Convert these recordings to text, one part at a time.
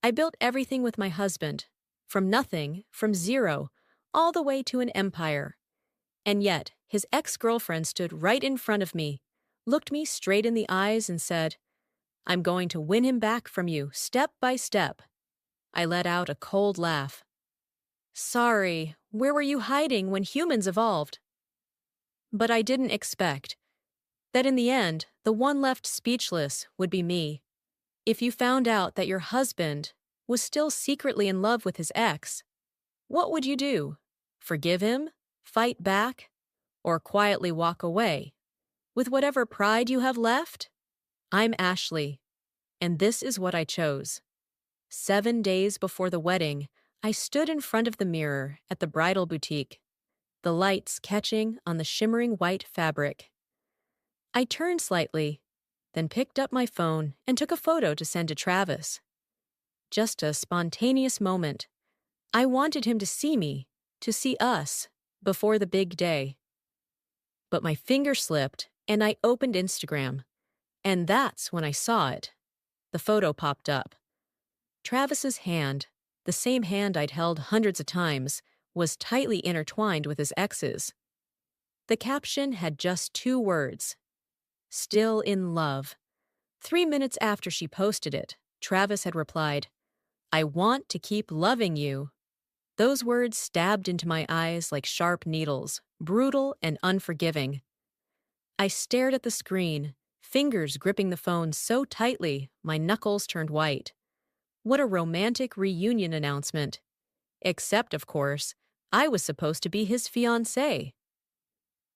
I built everything with my husband, from nothing, from zero, all the way to an empire. And yet, his ex-girlfriend stood right in front of me, looked me straight in the eyes and said, "I'm going to win him back from you, step by step." I let out a cold laugh. Sorry, where were you hiding when humans evolved? But I didn't expect that in the end, the one left speechless would be me. If you found out that your husband was still secretly in love with his ex, what would you do? Forgive him? Fight back? Or quietly walk away? With whatever pride you have left? I'm Ashley, and this is what I chose. 7 days before the wedding, I stood in front of the mirror at the bridal boutique, the lights catching on the shimmering white fabric. I turned slightly, then picked up my phone and took a photo to send to Travis. Just a spontaneous moment. I wanted him to see me, to see us, before the big day. But my finger slipped and I opened Instagram. And that's when I saw it. The photo popped up. Travis's hand, the same hand I'd held hundreds of times, was tightly intertwined with his ex's. The caption had just 2 words. Still in love. 3 minutes after she posted it, Travis had replied, "I want to keep loving you." Those words stabbed into my eyes like sharp needles, brutal and unforgiving. I stared at the screen, fingers gripping the phone so tightly my knuckles turned white. What a romantic reunion announcement. Except, of course, I was supposed to be his fiancé.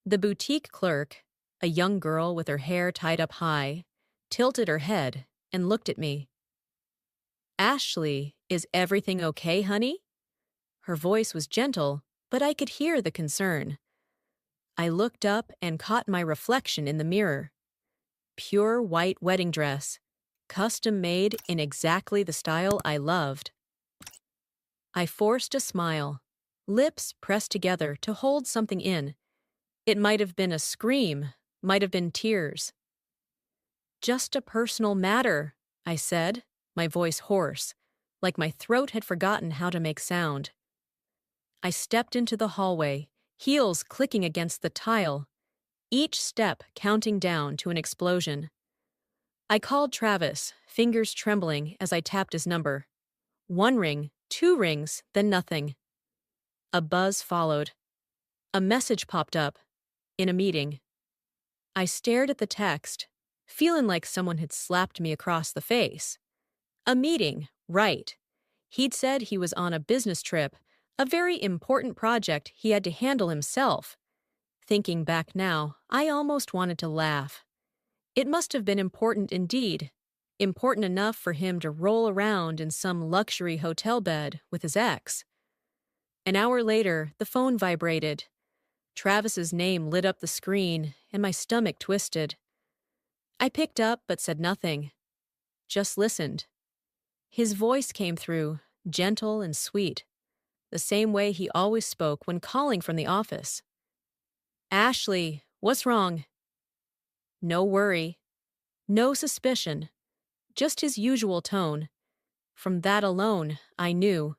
The boutique clerk, a young girl with her hair tied up high, tilted her head and looked at me. "Ashley, is everything okay, honey?" Her voice was gentle, but I could hear the concern. I looked up and caught my reflection in the mirror. Pure white wedding dress, custom made in exactly the style I loved. I forced a smile, lips pressed together to hold something in. It might have been a scream, might have been tears. "Just a personal matter," I said, my voice hoarse, like my throat had forgotten how to make sound. I stepped into the hallway, heels clicking against the tile, each step counting down to an explosion. I called Travis, fingers trembling as I tapped his number. 1 ring, 2 rings, then nothing. A buzz followed. A message popped up. In a meeting. I stared at the text, feeling like someone had slapped me across the face. A meeting, right. He'd said he was on a business trip, a very important project he had to handle himself. Thinking back now, I almost wanted to laugh. It must have been important indeed, important enough for him to roll around in some luxury hotel bed with his ex. An hour later, the phone vibrated. Travis's name lit up the screen, and my stomach twisted. I picked up but said nothing. Just listened. His voice came through, gentle and sweet, the same way he always spoke when calling from the office. "Ashley, what's wrong?" No worry. No suspicion. Just his usual tone. From that alone, I knew.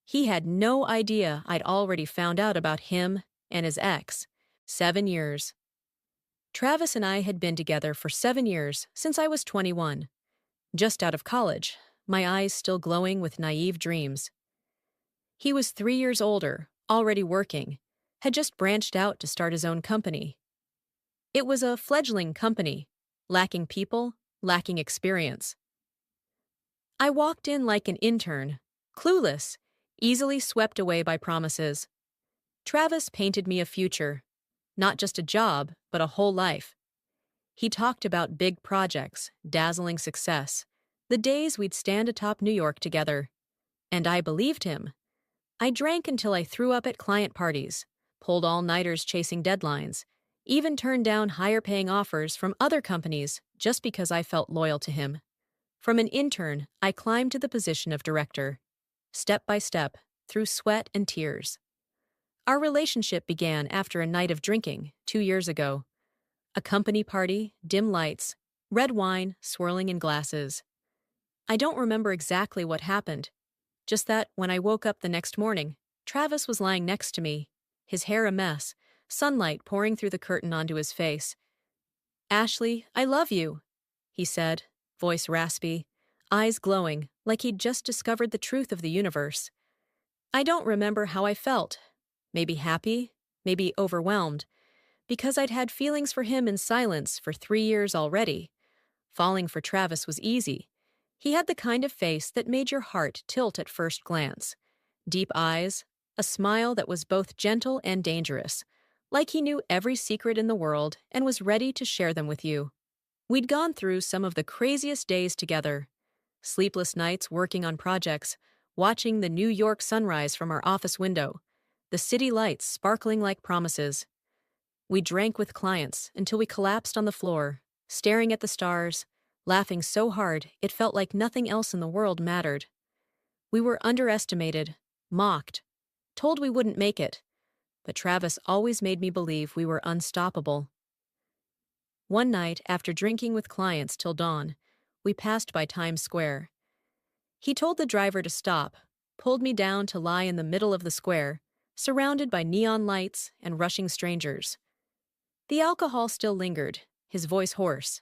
He had no idea I'd already found out about him and his ex. 7 years. Travis and I had been together for 7 years, since I was 21. Just out of college, my eyes still glowing with naive dreams. He was 3 years older, already working, had just branched out to start his own company. It was a fledgling company, lacking people, lacking experience. I walked in like an intern, clueless, easily swept away by promises. Travis painted me a future, not just a job, but a whole life. He talked about big projects, dazzling success, the days we'd stand atop New York together. And I believed him. I drank until I threw up at client parties, pulled all-nighters chasing deadlines, even turned down higher-paying offers from other companies just because I felt loyal to him. From an intern, I climbed to the position of director, step by step, through sweat and tears. Our relationship began after a night of drinking 2 years ago. A company party, dim lights, red wine swirling in glasses. I don't remember exactly what happened, just that when I woke up the next morning, Travis was lying next to me, his hair a mess, sunlight pouring through the curtain onto his face. "Ashley, I love you," he said, voice raspy, eyes glowing, like he'd just discovered the truth of the universe. I don't remember how I felt. Maybe happy, maybe overwhelmed, because I'd had feelings for him in silence for 3 years already. Falling for Travis was easy. He had the kind of face that made your heart tilt at first glance. Deep eyes, a smile that was both gentle and dangerous, like he knew every secret in the world and was ready to share them with you. We'd gone through some of the craziest days together. Sleepless nights working on projects, watching the New York sunrise from our office window, the city lights sparkling like promises. We drank with clients until we collapsed on the floor, staring at the stars, laughing so hard it felt like nothing else in the world mattered. We were underestimated, mocked, told we wouldn't make it, but Travis always made me believe we were unstoppable. One night, after drinking with clients till dawn, we passed by Times Square. He told the driver to stop, pulled me down to lie in the middle of the square, surrounded by neon lights and rushing strangers. The alcohol still lingered, his voice hoarse.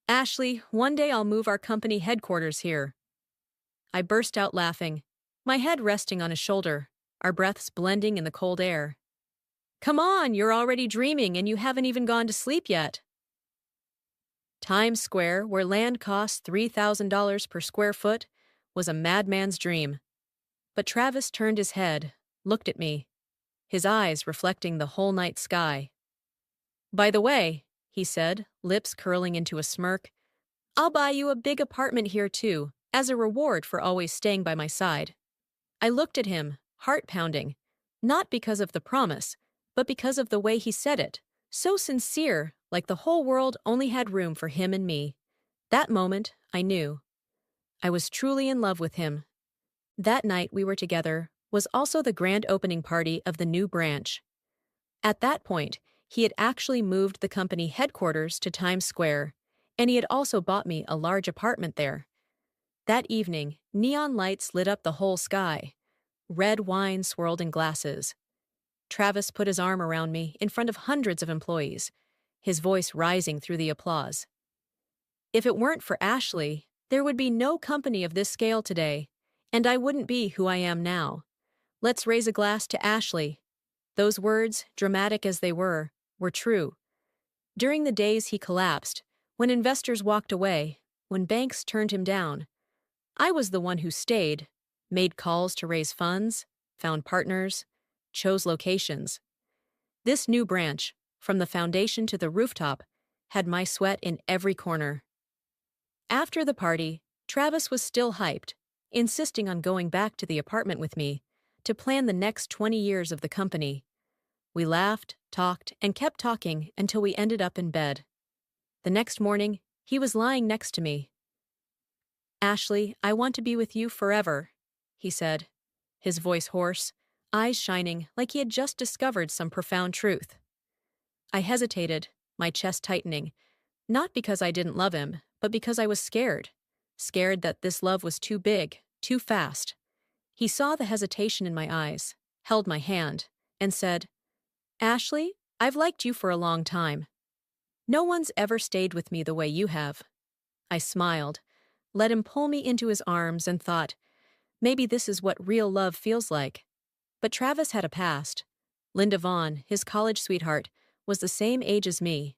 "Ashley, one day I'll move our company headquarters here." I burst out laughing, my head resting on his shoulder, our breaths blending in the cold air. "Come on, you're already dreaming and you haven't even gone to sleep yet." Times Square, where land costs $3,000 per square foot, was a madman's dream. But Travis turned his head, looked at me, his eyes reflecting the whole night sky. "By the way," he said, lips curling into a smirk, "I'll buy you a big apartment here too, as a reward for always staying by my side." I looked at him, heart pounding, not because of the promise, but because of the way he said it, so sincere, like the whole world only had room for him and me. That moment, I knew. I was truly in love with him. That night we were together was also the grand opening party of the new branch. At that point, he had actually moved the company headquarters to Times Square, and he had also bought me a large apartment there. That evening, neon lights lit up the whole sky. Red wine swirled in glasses. Travis put his arm around me in front of hundreds of employees, his voice rising through the applause. "If it weren't for Ashley, there would be no company of this scale today, and I wouldn't be who I am now. Let's raise a glass to Ashley." Those words, dramatic as they were true. During the days he collapsed, when investors walked away, when banks turned him down, I was the one who stayed, made calls to raise funds, found partners, chose locations. This new branch, from the foundation to the rooftop, had my sweat in every corner. After the party, Travis was still hyped, insisting on going back to the apartment with me to plan the next 20 years of the company. We laughed, talked, and kept talking until we ended up in bed. The next morning, he was lying next to me. "Ashley, I want to be with you forever," he said, his voice hoarse, eyes shining like he had just discovered some profound truth. I hesitated, my chest tightening, not because I didn't love him, but because I was scared. Scared that this love was too big, too fast. He saw the hesitation in my eyes, held my hand, and said, "Ashley, I've liked you for a long time. No one's ever stayed with me the way you have." I smiled, let him pull me into his arms, and thought, maybe this is what real love feels like. But Travis had a past. Linda Vaughn, his college sweetheart, was the same age as me.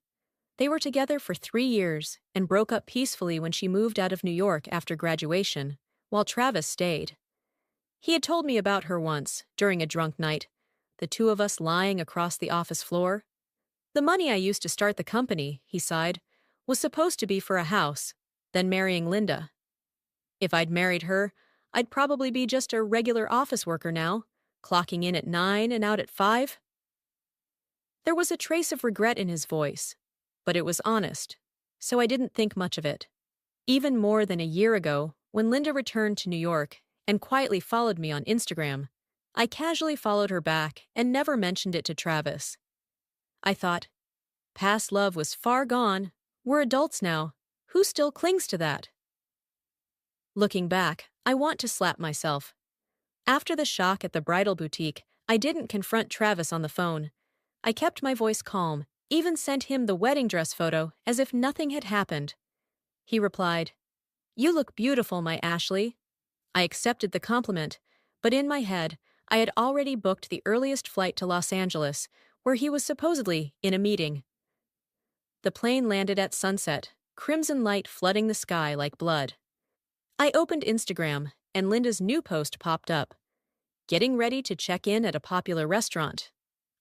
They were together for 3 years and broke up peacefully when she moved out of New York after graduation, while Travis stayed. He had told me about her once, during a drunk night, the two of us lying across the office floor. "The money I used to start the company," he sighed, "was supposed to be for a house, then marrying Linda. If I'd married her, I'd probably be just a regular office worker now, clocking in at 9 and out at 5. There was a trace of regret in his voice, but it was honest, so I didn't think much of it. Even more than a year ago, when Linda returned to New York and quietly followed me on Instagram, I casually followed her back and never mentioned it to Travis. I thought, past love was far gone, we're adults now, who still clings to that? Looking back, I want to slap myself. After the shock at the bridal boutique, I didn't confront Travis on the phone. I kept my voice calm, even sent him the wedding dress photo as if nothing had happened. He replied, "You look beautiful, my Ashley." I accepted the compliment, but in my head, I had already booked the earliest flight to Los Angeles, where he was supposedly in a meeting. The plane landed at sunset, crimson light flooding the sky like blood. I opened Instagram, and Linda's new post popped up. Getting ready to check in at a popular restaurant.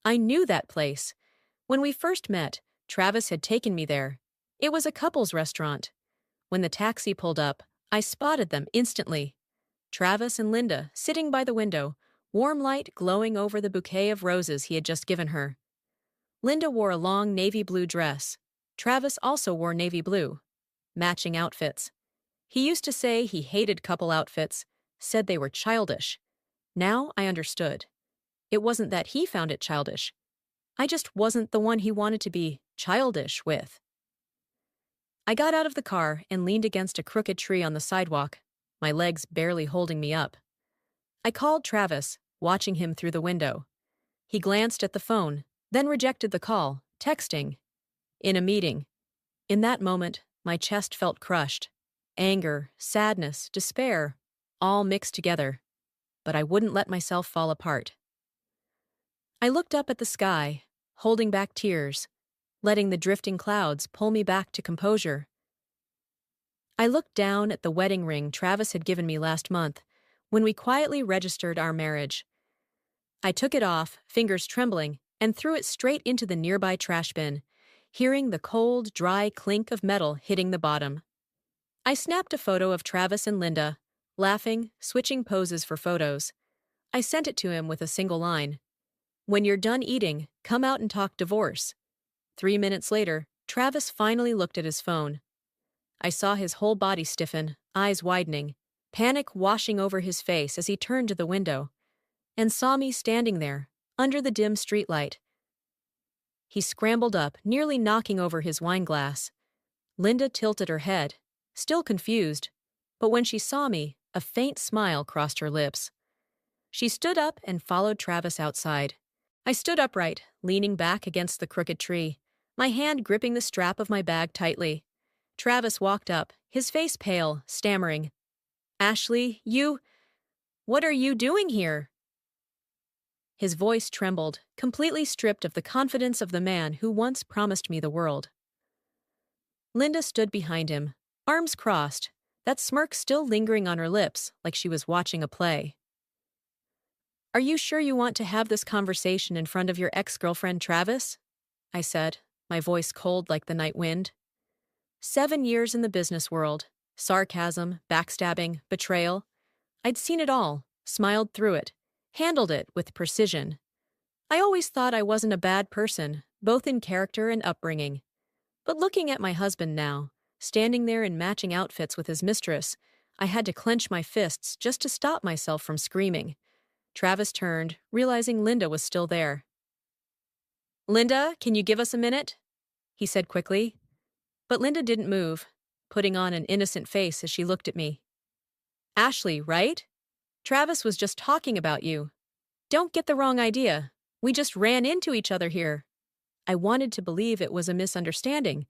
I knew that place. When we first met, Travis had taken me there. It was a couple's restaurant. When the taxi pulled up, I spotted them instantly. Travis and Linda sitting by the window, warm light glowing over the bouquet of roses he had just given her. Linda wore a long navy blue dress. Travis also wore navy blue. Matching outfits. He used to say he hated couple outfits, said they were childish. Now I understood. It wasn't that he found it childish. I just wasn't the one he wanted to be childish with. I got out of the car and leaned against a crooked tree on the sidewalk, my legs barely holding me up. I called Travis, watching him through the window. He glanced at the phone, then rejected the call, texting. In a meeting. In that moment, my chest felt crushed. Anger, sadness, despair, all mixed together. But I wouldn't let myself fall apart. I looked up at the sky, holding back tears, letting the drifting clouds pull me back to composure. I looked down at the wedding ring Travis had given me last month, when we quietly registered our marriage. I took it off, fingers trembling, and threw it straight into the nearby trash bin, hearing the cold, dry clink of metal hitting the bottom. I snapped a photo of Travis and Linda, laughing, switching poses for photos. I sent it to him with a single line. "When you're done eating, come out and talk divorce." 3 minutes later, Travis finally looked at his phone. I saw his whole body stiffen, eyes widening, panic washing over his face as he turned to the window, and saw me standing there, under the dim streetlight. He scrambled up, nearly knocking over his wine glass. Linda tilted her head, still confused, but when she saw me, a faint smile crossed her lips. She stood up and followed Travis outside. I stood upright, leaning back against the crooked tree, my hand gripping the strap of my bag tightly. Travis walked up, his face pale, stammering. "Ashley, what are you doing here?" His voice trembled, completely stripped of the confidence of the man who once promised me the world. Linda stood behind him, arms crossed, that smirk still lingering on her lips like she was watching a play. "Are you sure you want to have this conversation in front of your ex-girlfriend Travis?" I said, my voice cold like the night wind. 7 years in the business world, sarcasm, backstabbing, betrayal. I'd seen it all, smiled through it, handled it with precision. I always thought I wasn't a bad person, both in character and upbringing. But looking at my husband now, standing there in matching outfits with his mistress, I had to clench my fists just to stop myself from screaming. Travis turned, realizing Linda was still there. "Linda, can you give us a minute?" he said quickly. But Linda didn't move, putting on an innocent face as she looked at me. "Ashley, right? Travis was just talking about you. Don't get the wrong idea. We just ran into each other here." I wanted to believe it was a misunderstanding,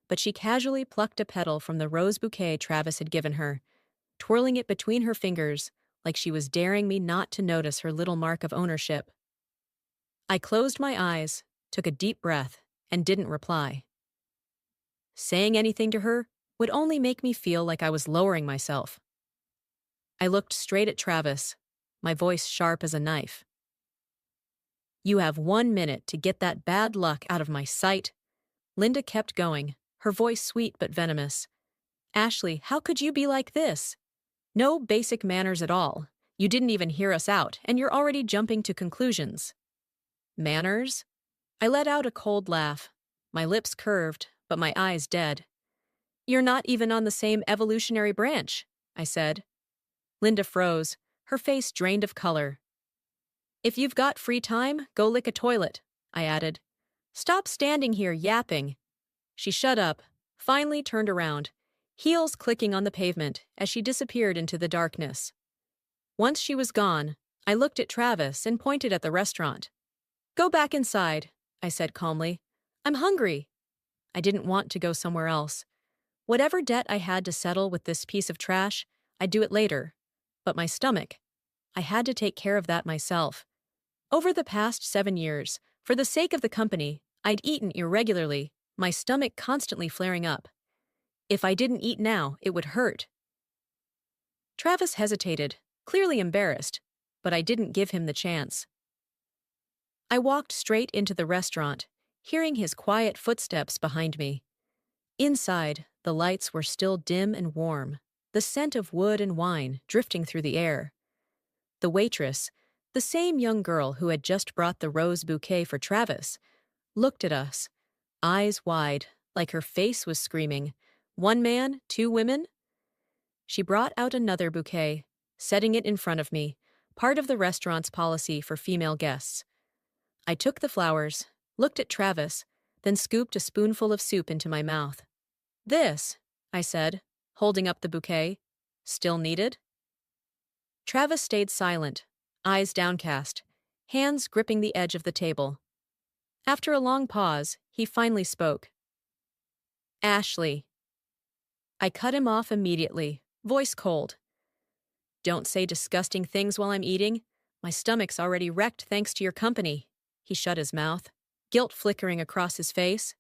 but she casually plucked a petal from the rose bouquet Travis had given her, twirling it between her fingers like she was daring me not to notice her little mark of ownership. I closed my eyes, took a deep breath, and didn't reply. Saying anything to her would only make me feel like I was lowering myself. I looked straight at Travis, my voice sharp as a knife. "You have 1 minute to get that bad luck out of my sight." Linda kept going, her voice sweet but venomous. "Ashley, how could you be like this? No basic manners at all. You didn't even hear us out, and you're already jumping to conclusions." "Manners?" I let out a cold laugh, my lips curved, but my eyes dead. "You're not even on the same evolutionary branch," I said. Linda froze, her face drained of color. "If you've got free time, go lick a toilet," I added. "Stop standing here yapping." She shut up, finally turned around, heels clicking on the pavement as she disappeared into the darkness. Once she was gone, I looked at Travis and pointed at the restaurant. "Go back inside," I said calmly. "I'm hungry." I didn't want to go somewhere else. Whatever debt I had to settle with this piece of trash, I'd do it later. But my stomach, I had to take care of that myself. Over the past 7 years, for the sake of the company, I'd eaten irregularly, my stomach constantly flaring up. If I didn't eat now, it would hurt. Travis hesitated, clearly embarrassed, but I didn't give him the chance. I walked straight into the restaurant, hearing his quiet footsteps behind me. Inside, the lights were still dim and warm, the scent of wood and wine drifting through the air. The waitress, the same young girl who had just brought the rose bouquet for Travis, looked at us, eyes wide, like her face was screaming, "One man, 2 women?" She brought out another bouquet, setting it in front of me, part of the restaurant's policy for female guests. I took the flowers, looked at Travis, then scooped a spoonful of soup into my mouth. "This," I said, holding up the bouquet, "still needed?" Travis stayed silent, eyes downcast, hands gripping the edge of the table. After a long pause, he finally spoke. "Ashley." I cut him off immediately, voice cold. "Don't say disgusting things while I'm eating. My stomach's already wrecked thanks to your company." He shut his mouth, guilt flickering across his face.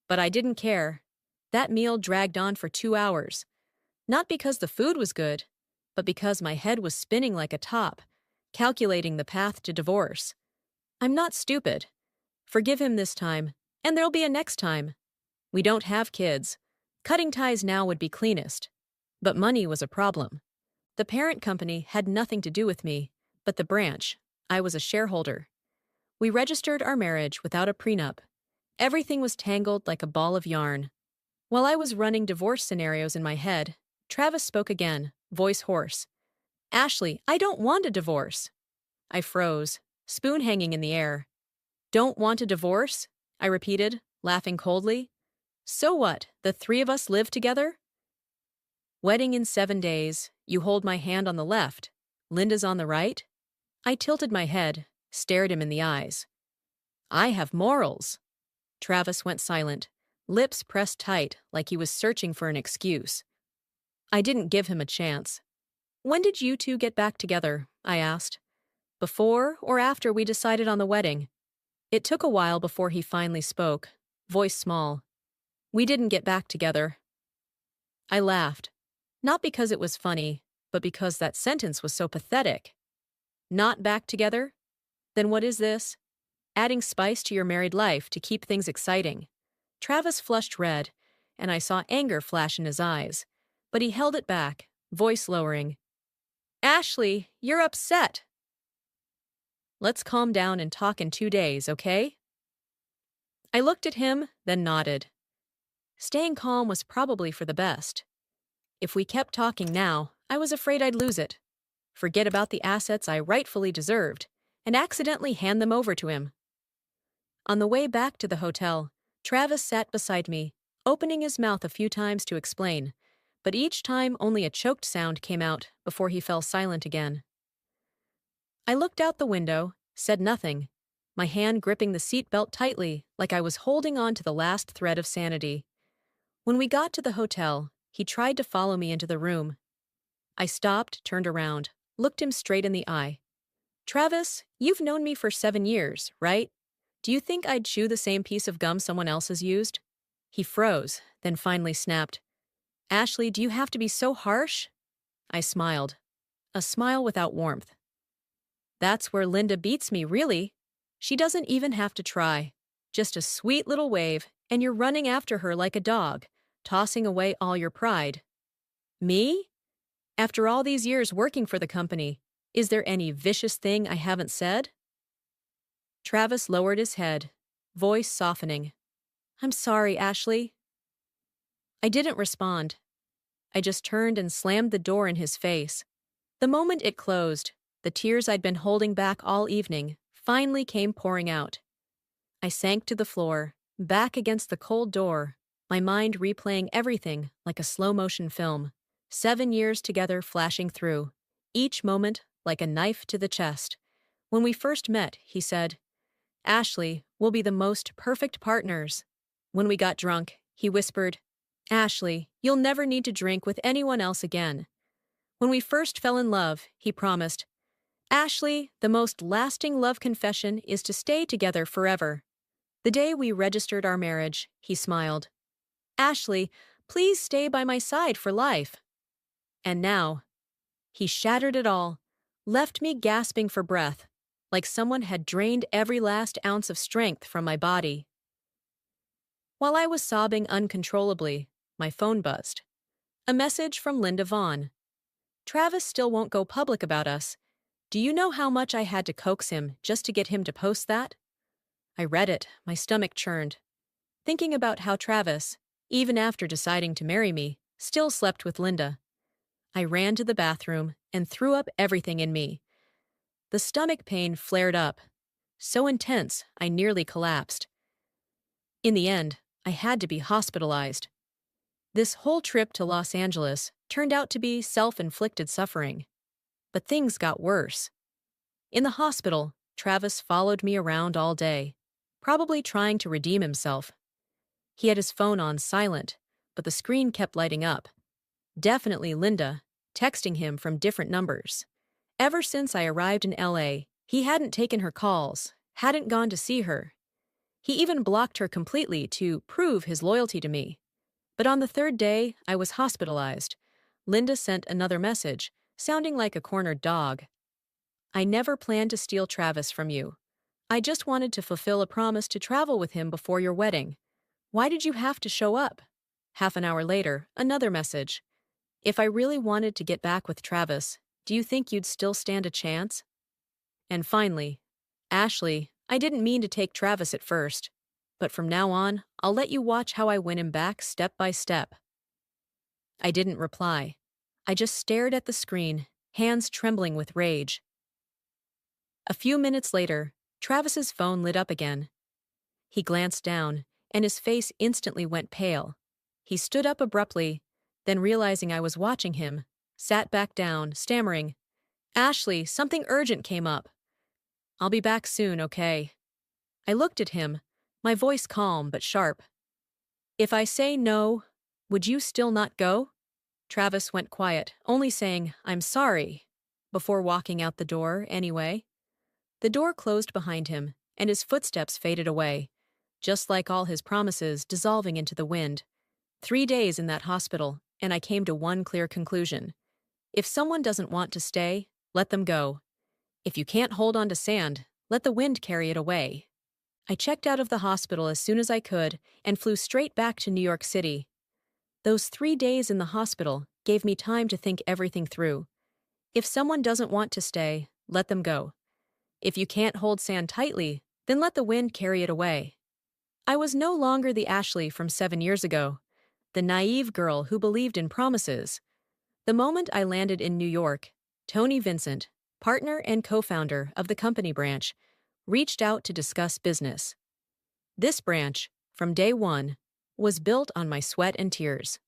But I didn't care. That meal dragged on for 2 hours. Not because the food was good, but because my head was spinning like a top, calculating the path to divorce. I'm not stupid. Forgive him this time, and there'll be a next time. We don't have kids. Cutting ties now would be cleanest. But money was a problem. The parent company had nothing to do with me, but the branch. I was a shareholder. We registered our marriage without a prenup. Everything was tangled like a ball of yarn. While I was running divorce scenarios in my head, Travis spoke again, voice hoarse. "Ashley, I don't want a divorce." I froze, spoon hanging in the air. "Don't want a divorce?" I repeated, laughing coldly. "So what, the 3 of us live together?" "Wedding in 7 days, you hold my hand on the left, Linda's on the right?" I tilted my head, stared him in the eyes. "I have morals." Travis went silent, lips pressed tight like he was searching for an excuse. I didn't give him a chance. "When did you 2 get back together?" I asked. "Before or after we decided on the wedding?" It took a while before he finally spoke, voice small. "We didn't get back together." I laughed, not because it was funny, but because that sentence was so pathetic. "Not back together? Then what is this? Adding spice to your married life to keep things exciting." Travis flushed red, and I saw anger flash in his eyes, but he held it back, voice lowering. "Ashley, you're upset." "Let's calm down and talk in 2 days, okay?" I looked at him, then nodded. Staying calm was probably for the best. If we kept talking now, I was afraid I'd lose it, forget about the assets I rightfully deserved, and accidentally hand them over to him. On the way back to the hotel, Travis sat beside me, opening his mouth a few times to explain, but each time only a choked sound came out before he fell silent again. I looked out the window, said nothing, my hand gripping the seat belt tightly like I was holding on to the last thread of sanity. When we got to the hotel, he tried to follow me into the room. I stopped, turned around, looked him straight in the eye. "Travis, you've known me for 7 years, right? Do you think I'd chew the same piece of gum someone else has used?" He froze, then finally snapped. "Ashley, do you have to be so harsh?" I smiled, a smile without warmth. "That's where Linda beats me, really. She doesn't even have to try. Just a sweet little wave, and you're running after her like a dog, tossing away all your pride." "Me? After all these years working for the company, is there any vicious thing I haven't said?" Travis lowered his head, voice softening. "I'm sorry, Ashley." I didn't respond. I just turned and slammed the door in his face. The moment it closed, the tears I'd been holding back all evening finally came pouring out. I sank to the floor, back against the cold door, my mind replaying everything like a slow-motion film. 7 years together flashing through, each moment like a knife to the chest. When we first met, he said, "Ashley, we'll be the most perfect partners." When we got drunk, he whispered, "Ashley, you'll never need to drink with anyone else again." When we first fell in love, he promised, "Ashley, the most lasting love confession is to stay together forever." The day we registered our marriage, he smiled, "Ashley, please stay by my side for life." And now, he shattered it all, left me gasping for breath, like someone had drained every last ounce of strength from my body. While I was sobbing uncontrollably, my phone buzzed. A message from Linda Vaughn. "Travis still won't go public about us. Do you know how much I had to coax him just to get him to post that?" I read it, my stomach churned. Thinking about how Travis, even after deciding to marry me, still slept with Linda. I ran to the bathroom and threw up everything in me. The stomach pain flared up, so intense I nearly collapsed. In the end, I had to be hospitalized. This whole trip to Los Angeles turned out to be self-inflicted suffering. But things got worse. In the hospital, Travis followed me around all day, probably trying to redeem himself. He had his phone on silent, but the screen kept lighting up. Definitely Linda, texting him from different numbers. Ever since I arrived in LA, he hadn't taken her calls, hadn't gone to see her. He even blocked her completely to prove his loyalty to me. But on the third day, I was hospitalized. Linda sent another message, sounding like a cornered dog. "I never planned to steal Travis from you. I just wanted to fulfill a promise to travel with him before your wedding. Why did you have to show up?" Half an hour later, another message. "If I really wanted to get back with Travis, do you think you'd still stand a chance?" And finally, "Ashley, I didn't mean to take Travis at first, but from now on, I'll let you watch how I win him back step by step." I didn't reply. I just stared at the screen, hands trembling with rage. A few minutes later, Travis's phone lit up again. He glanced down, and his face instantly went pale. He stood up abruptly, then realizing I was watching him, sat back down, stammering, "Ashley, something urgent came up. I'll be back soon, okay?" I looked at him, my voice calm but sharp. "If I say no, would you still not go?" Travis went quiet, only saying, "I'm sorry," before walking out the door anyway. The door closed behind him, and his footsteps faded away, just like all his promises dissolving into the wind. 3 days in that hospital, and I came to one clear conclusion. If someone doesn't want to stay, let them go. If you can't hold on to sand, let the wind carry it away. I checked out of the hospital as soon as I could and flew straight back to New York City. Those 3 days in the hospital gave me time to think everything through. If someone doesn't want to stay, let them go. If you can't hold sand tightly, then let the wind carry it away. I was no longer the Ashley from 7 years ago, the naive girl who believed in promises. The moment I landed in New York, Tony Vincent, partner and co-founder of the company branch, reached out to discuss business. This branch, from day one, was built on my sweat and tears.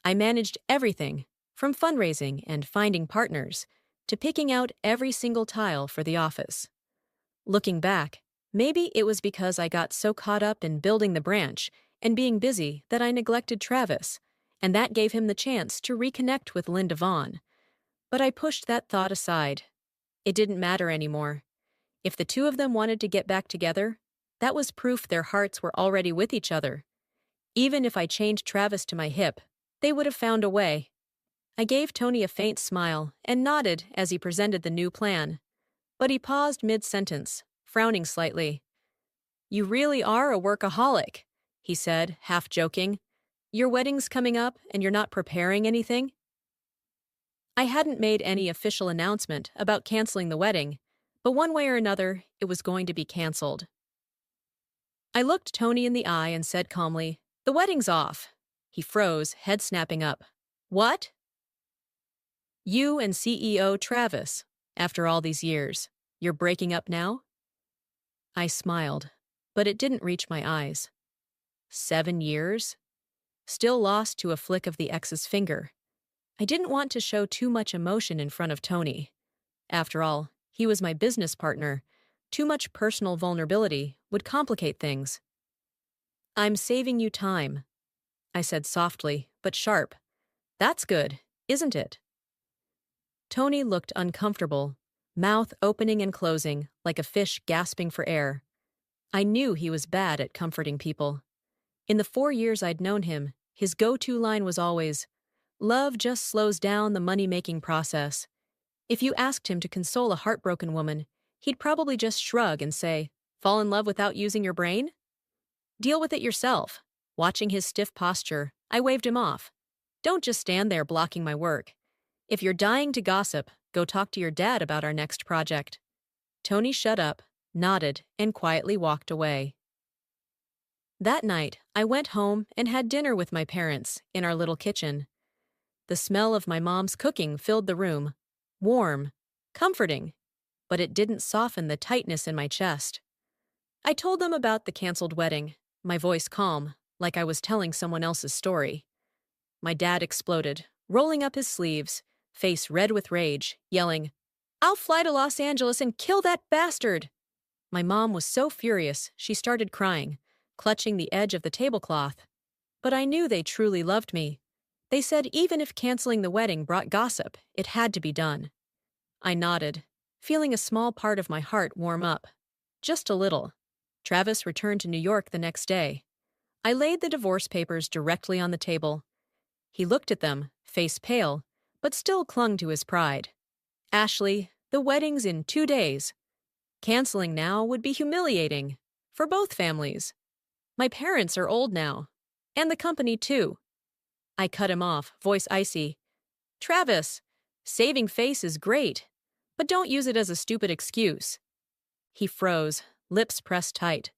I managed everything, from fundraising and finding partners, to picking out every single tile for the office. Looking back, maybe it was because I got so caught up in building the branch and being busy that I neglected Travis, and that gave him the chance to reconnect with Linda Vaughn. But I pushed that thought aside. It didn't matter anymore. If the two of them wanted to get back together, that was proof their hearts were already with each other. Even if I chained Travis to my hip, they would have found a way. I gave Tony a faint smile and nodded as he presented the new plan. But he paused mid-sentence, frowning slightly. "You really are a workaholic," he said, half joking. "Your wedding's coming up and you're not preparing anything?" I hadn't made any official announcement about canceling the wedding, but one way or another, it was going to be canceled. I looked Tony in the eye and said calmly, "The wedding's off." He froze, head snapping up. "What?" "You and CEO Travis, after all these years, you're breaking up now?" I smiled, but it didn't reach my eyes. 7 years? still lost to a flick of the ex's finger. I didn't want to show too much emotion in front of Tony. After all, he was my business partner. Too much personal vulnerability would complicate things. "I'm saving you time," I said softly, but sharp. "That's good, isn't it?" Tony looked uncomfortable, mouth opening and closing like a fish gasping for air. I knew he was bad at comforting people. In the 4 years I'd known him, his go-to line was always, "Love just slows down the money-making process." If you asked him to console a heartbroken woman, he'd probably just shrug and say, "Fall in love without using your brain? Deal with it yourself." Watching his stiff posture, I waved him off. "Don't just stand there blocking my work. If you're dying to gossip, go talk to your dad about our next project." Tony shut up, nodded, and quietly walked away. That night, I went home and had dinner with my parents in our little kitchen. The smell of my mom's cooking filled the room. Warm, comforting, but it didn't soften the tightness in my chest. I told them about the canceled wedding, my voice calm, like I was telling someone else's story. My dad exploded, rolling up his sleeves, face red with rage, yelling, "I'll fly to Los Angeles and kill that bastard!" My mom was so furious, she started crying, clutching the edge of the tablecloth. But I knew they truly loved me. They said even if canceling the wedding brought gossip, it had to be done. I nodded, feeling a small part of my heart warm up. Just a little. Travis returned to New York the next day. I laid the divorce papers directly on the table. He looked at them, face pale, but still clung to his pride. "Ashley, the wedding's in 2 days. Canceling now would be humiliating. For both families. My parents are old now. And the company, too." I cut him off, voice icy. "Travis, saving face is great, but don't use it as a stupid excuse." He froze, lips pressed tight.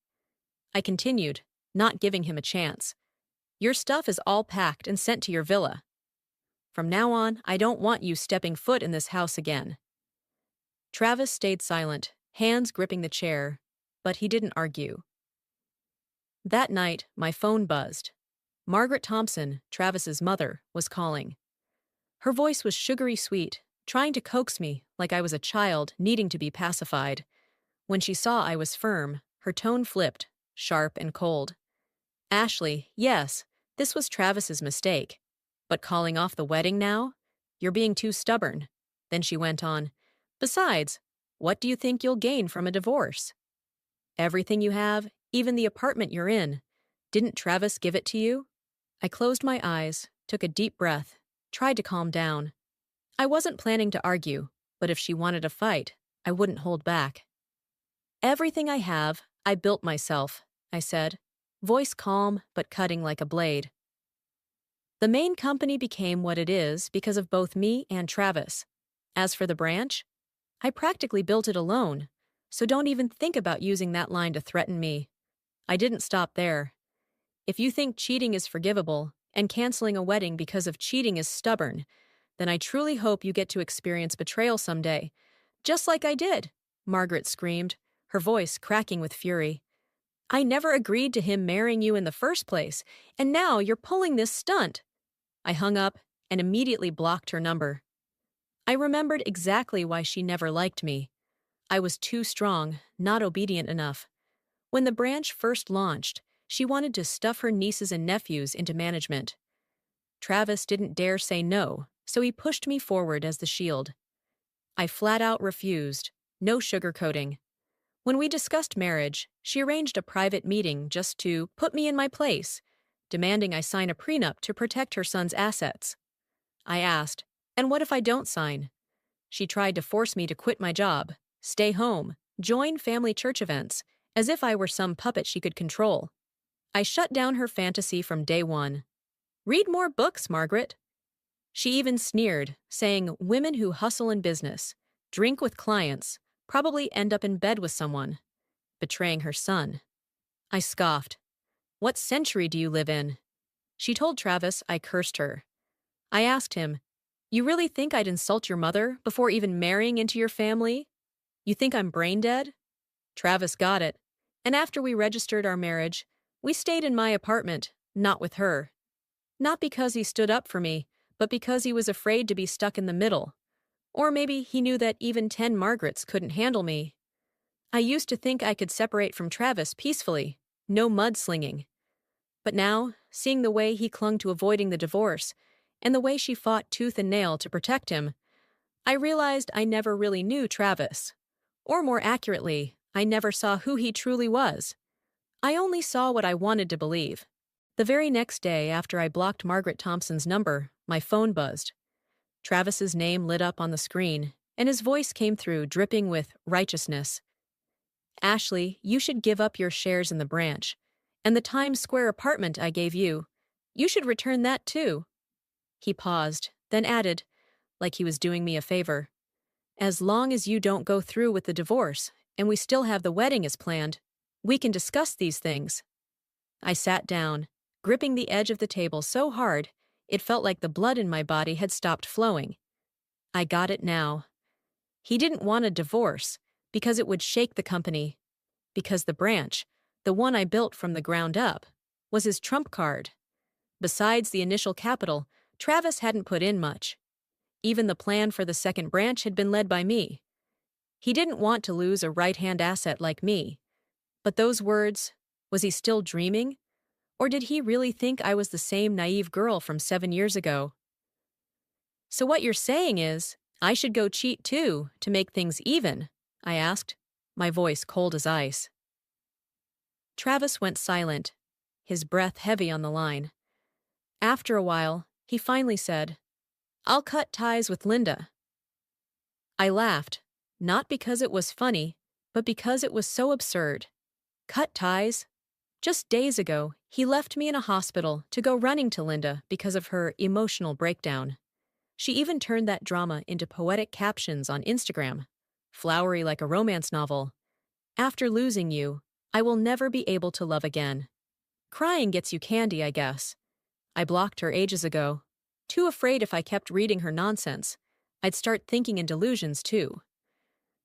I continued, not giving him a chance. "Your stuff is all packed and sent to your villa. From now on, I don't want you stepping foot in this house again." Travis stayed silent, hands gripping the chair, but he didn't argue. That night, my phone buzzed. Margaret Thompson, Travis's mother, was calling. Her voice was sugary sweet, trying to coax me like I was a child needing to be pacified. When she saw I was firm, her tone flipped, sharp and cold. "Ashley, yes, this was Travis's mistake. But calling off the wedding now? You're being too stubborn." Then she went on, "Besides, what do you think you'll gain from a divorce? Everything you have, even the apartment you're in. Didn't Travis give it to you?" I closed my eyes, took a deep breath, tried to calm down. I wasn't planning to argue, but if she wanted a fight, I wouldn't hold back. "Everything I have, I built myself," I said, voice calm but cutting like a blade. "The main company became what it is because of both me and Travis. As for the branch, I practically built it alone, so don't even think about using that line to threaten me." I didn't stop there. "If you think cheating is forgivable, and canceling a wedding because of cheating is stubborn, then I truly hope you get to experience betrayal someday. Just like I did," Margaret screamed, her voice cracking with fury. "I never agreed to him marrying you in the first place, and now you're pulling this stunt." I hung up and immediately blocked her number. I remembered exactly why she never liked me. I was too strong, not obedient enough. When the branch first launched, she wanted to stuff her nieces and nephews into management. Travis didn't dare say no, so he pushed me forward as the shield. I flat out refused, no sugarcoating. When we discussed marriage, she arranged a private meeting just to put me in my place, demanding I sign a prenup to protect her son's assets. I asked, "And what if I don't sign?" She tried to force me to quit my job, stay home, join family church events, as if I were some puppet she could control. I shut down her fantasy from day one. "Read more books, Margaret." She even sneered, saying women who hustle in business, drink with clients, probably end up in bed with someone, betraying her son. I scoffed. "What century do you live in?" She told Travis I cursed her. I asked him, "You really think I'd insult your mother before even marrying into your family? You think I'm brain dead?" Travis got it, and after we registered our marriage, we stayed in my apartment, not with her. Not because he stood up for me, but because he was afraid to be stuck in the middle. Or maybe he knew that even 10 Margarets couldn't handle me. I used to think I could separate from Travis peacefully, no mudslinging. But now, seeing the way he clung to avoiding the divorce, and the way she fought tooth and nail to protect him, I realized I never really knew Travis. Or more accurately, I never saw who he truly was. I only saw what I wanted to believe. The very next day after I blocked Margaret Thompson's number, my phone buzzed. Travis's name lit up on the screen, and his voice came through dripping with righteousness. Ashley, you should give up your shares in the branch. And the Times Square apartment I gave you, you should return that too. He paused, then added, like he was doing me a favor. As long as you don't go through with the divorce, and we still have the wedding as planned, we can discuss these things. I sat down, gripping the edge of the table so hard, it felt like the blood in my body had stopped flowing. I got it now. He didn't want a divorce, because it would shake the company. Because the branch, the one I built from the ground up, was his trump card. Besides the initial capital, Travis hadn't put in much. Even the plan for the second branch had been led by me. He didn't want to lose a right-hand asset like me. But those words, was he still dreaming? Or did he really think I was the same naive girl from 7 years ago? So what you're saying is, I should go cheat too, to make things even? I asked, my voice cold as ice. Travis went silent, his breath heavy on the line. After a while, he finally said, I'll cut ties with Linda. I laughed, not because it was funny, but because it was so absurd. Cut ties? Just days ago, he left me in a hospital to go running to Linda because of her emotional breakdown. She even turned that drama into poetic captions on Instagram, flowery like a romance novel. After losing you, I will never be able to love again. Crying gets you candy, I guess. I blocked her ages ago. Too afraid if I kept reading her nonsense, I'd start thinking in delusions too.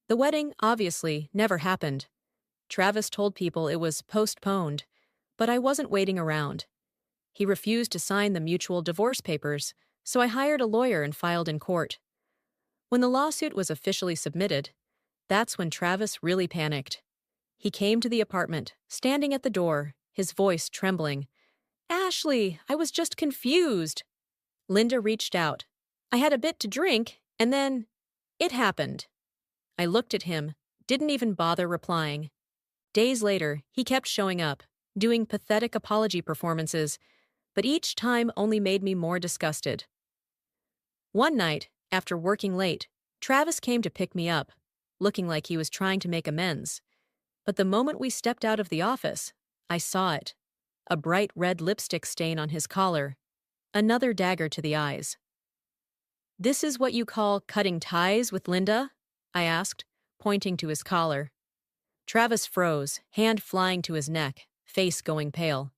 The wedding, obviously, never happened. Travis told people it was postponed, but I wasn't waiting around. He refused to sign the mutual divorce papers, so I hired a lawyer and filed in court. When the lawsuit was officially submitted, that's when Travis really panicked. He came to the apartment, standing at the door, his voice trembling. Ashley, I was just confused. Linda reached out. I had a bit to drink, and then it happened. I looked at him, didn't even bother replying. Days later, he kept showing up, doing pathetic apology performances, but each time only made me more disgusted. One night, after working late, Travis came to pick me up, looking like he was trying to make amends. But the moment we stepped out of the office, I saw it. A bright red lipstick stain on his collar. Another dagger to the eyes. This is what you call cutting ties with Linda? I asked, pointing to his collar. Travis froze, hand flying to his neck, face going pale.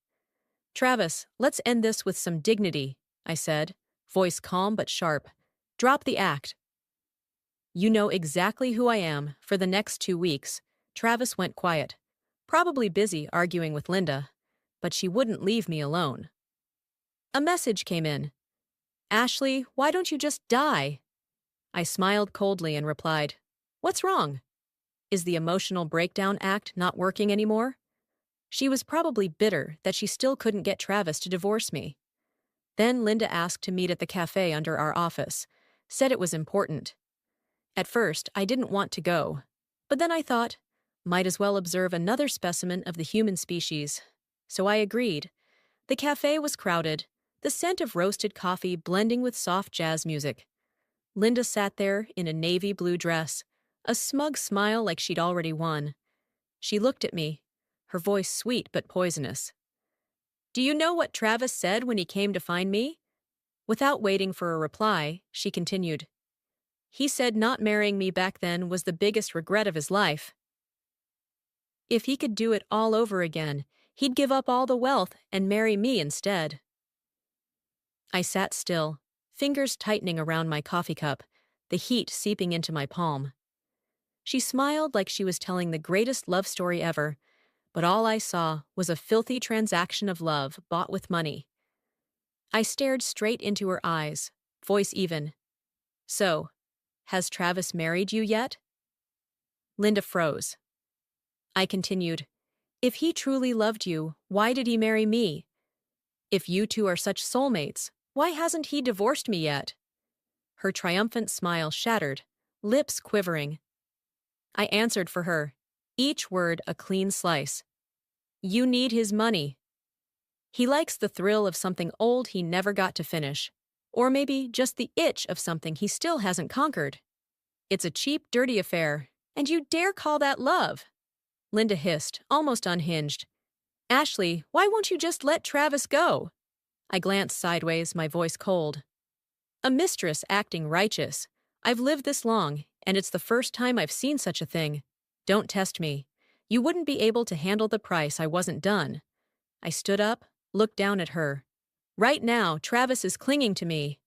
Travis, let's end this with some dignity, I said, voice calm but sharp. Drop the act. You know exactly who I am. For the next 2 weeks, Travis went quiet, probably busy arguing with Linda, but she wouldn't leave me alone. A message came in. Ashley, why don't you just die? I smiled coldly and replied, What's wrong? Is the emotional breakdown act not working anymore? She was probably bitter that she still couldn't get Travis to divorce me. Then Linda asked to meet at the cafe under our office, said it was important. At first, I didn't want to go, but then I thought, might as well observe another specimen of the human species. So I agreed. The cafe was crowded, the scent of roasted coffee blending with soft jazz music. Linda sat there in a navy blue dress, a smug smile like she'd already won. She looked at me, her voice sweet but poisonous. Do you know what Travis said when he came to find me? Without waiting for a reply, she continued. He said not marrying me back then was the biggest regret of his life. If he could do it all over again, he'd give up all the wealth and marry me instead. I sat still, fingers tightening around my coffee cup, the heat seeping into my palm. She smiled like she was telling the greatest love story ever, but all I saw was a filthy transaction of love bought with money. I stared straight into her eyes, voice even. So, has Travis married you yet? Linda froze. I continued, if he truly loved you, why did he marry me? If you two are such soulmates, why hasn't he divorced me yet? Her triumphant smile shattered, lips quivering. I answered for her, each word a clean slice. You need his money. He likes the thrill of something old he never got to finish, or maybe just the itch of something he still hasn't conquered. It's a cheap, dirty affair, and you dare call that love? Linda hissed, almost unhinged. Ashley, why won't you just let Travis go? I glanced sideways, my voice cold. A mistress acting righteous. I've lived this long, and it's the first time I've seen such a thing. Don't test me. You wouldn't be able to handle the price I wasn't done. I stood up, looked down at her. Right now, Travis is clinging to me.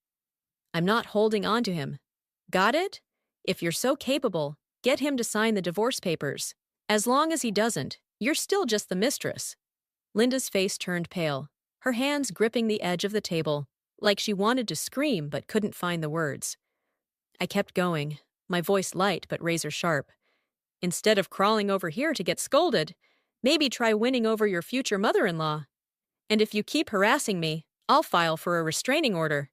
I'm not holding on to him. Got it? If you're so capable, get him to sign the divorce papers. As long as he doesn't, you're still just the mistress. Linda's face turned pale, her hands gripping the edge of the table, like she wanted to scream but couldn't find the words. I kept going, my voice light but razor sharp. Instead of crawling over here to get scolded, maybe try winning over your future mother-in-law. And if you keep harassing me, I'll file for a restraining order.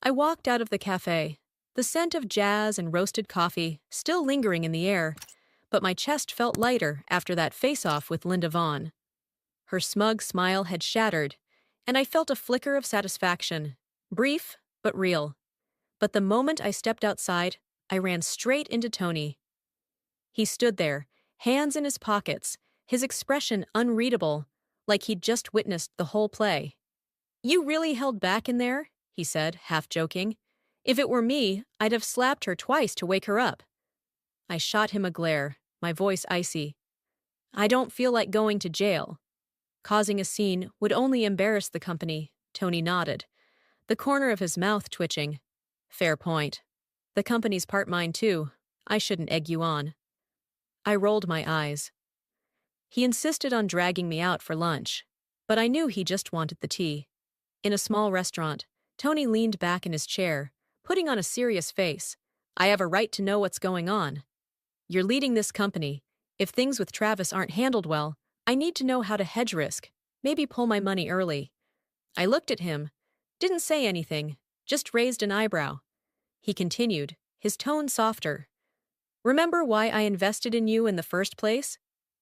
I walked out of the cafe, the scent of jazz and roasted coffee still lingering in the air, but my chest felt lighter after that face-off with Linda Vaughn. Her smug smile had shattered, and I felt a flicker of satisfaction, brief but real. But the moment I stepped outside, I ran straight into Tony. He stood there, hands in his pockets, his expression unreadable, like he'd just witnessed the whole play. You really held back in there? He said, half joking. If it were me, I'd have slapped her twice to wake her up. I shot him a glare, my voice icy. I don't feel like going to jail. Causing a scene would only embarrass the company, Tony nodded, the corner of his mouth twitching. Fair point. The company's part mine too. I shouldn't egg you on. I rolled my eyes. He insisted on dragging me out for lunch, but I knew he just wanted the tea. In a small restaurant, Tony leaned back in his chair, putting on a serious face. I have a right to know what's going on. You're leading this company. If things with Travis aren't handled well, I need to know how to hedge risk, maybe pull my money early. I looked at him, didn't say anything, just raised an eyebrow. He continued, his tone softer. Remember why I invested in you in the first place?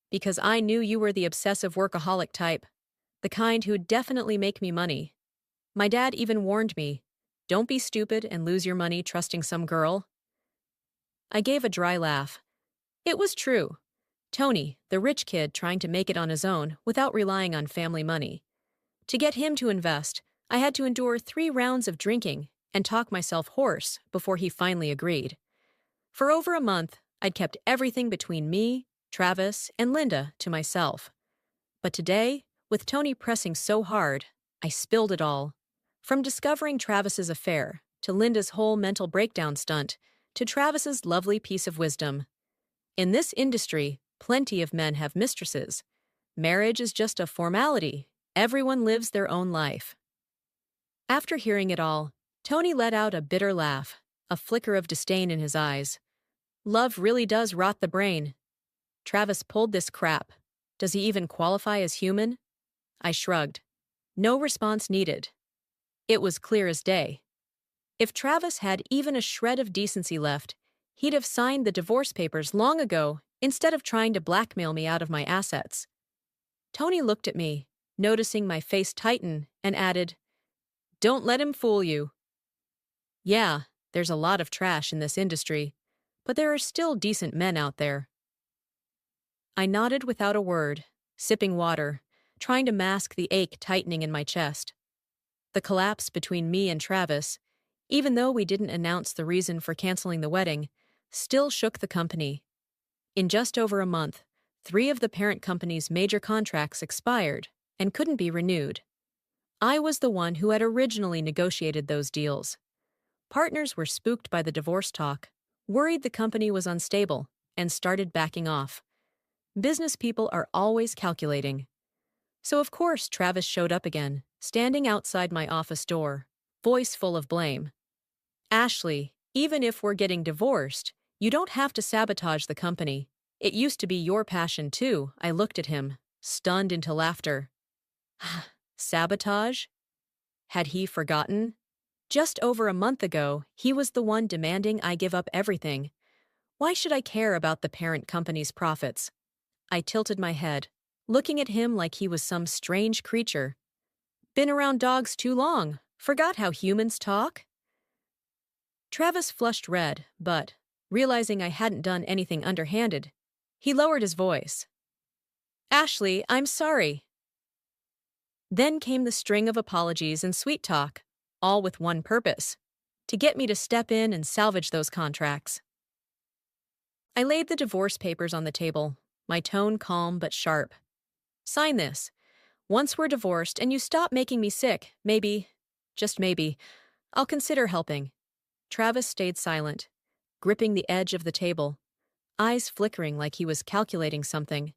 Because I knew you were the obsessive workaholic type, the kind who'd definitely make me money. My dad even warned me, don't be stupid and lose your money trusting some girl. I gave a dry laugh. It was true. Tony, the rich kid trying to make it on his own without relying on family money. To get him to invest, I had to endure 3 rounds of drinking and talk myself hoarse before he finally agreed. For over a month, I'd kept everything between me, Travis, and Linda to myself. But today, with Tony pressing so hard, I spilled it all. From discovering Travis's affair, to Linda's whole mental breakdown stunt, to Travis's lovely piece of wisdom. In this industry, plenty of men have mistresses. Marriage is just a formality. Everyone lives their own life. After hearing it all, Tony let out a bitter laugh, a flicker of disdain in his eyes. Love really does rot the brain. Travis pulled this crap. Does he even qualify as human? I shrugged. No response needed. It was clear as day. If Travis had even a shred of decency left, he'd have signed the divorce papers long ago instead of trying to blackmail me out of my assets. Tony looked at me, noticing my face tighten, and added, Don't let him fool you. Yeah, there's a lot of trash in this industry, but there are still decent men out there. I nodded without a word, sipping water, trying to mask the ache tightening in my chest. The collapse between me and Travis, even though we didn't announce the reason for canceling the wedding, still shook the company. In just over a month, 3 of the parent company's major contracts expired and couldn't be renewed. I was the one who had originally negotiated those deals. Partners were spooked by the divorce talk, worried the company was unstable, and started backing off. Business people are always calculating. So of course Travis showed up again, standing outside my office door, voice full of blame. Ashley, even if we're getting divorced, you don't have to sabotage the company. It used to be your passion too. I looked at him, stunned into laughter. Sabotage? Had he forgotten? Just over a month ago, he was the one demanding I give up everything. Why should I care about the parent company's profits? I tilted my head, looking at him like he was some strange creature. Been around dogs too long. Forgot how humans talk? Travis flushed red, but, realizing I hadn't done anything underhanded, he lowered his voice. Ashley, I'm sorry. Then came the string of apologies and sweet talk, all with one purpose: to get me to step in and salvage those contracts. I laid the divorce papers on the table, my tone calm but sharp. Sign this. Once we're divorced and you stop making me sick, maybe, just maybe, I'll consider helping. Travis stayed silent, gripping the edge of the table, eyes flickering like he was calculating something.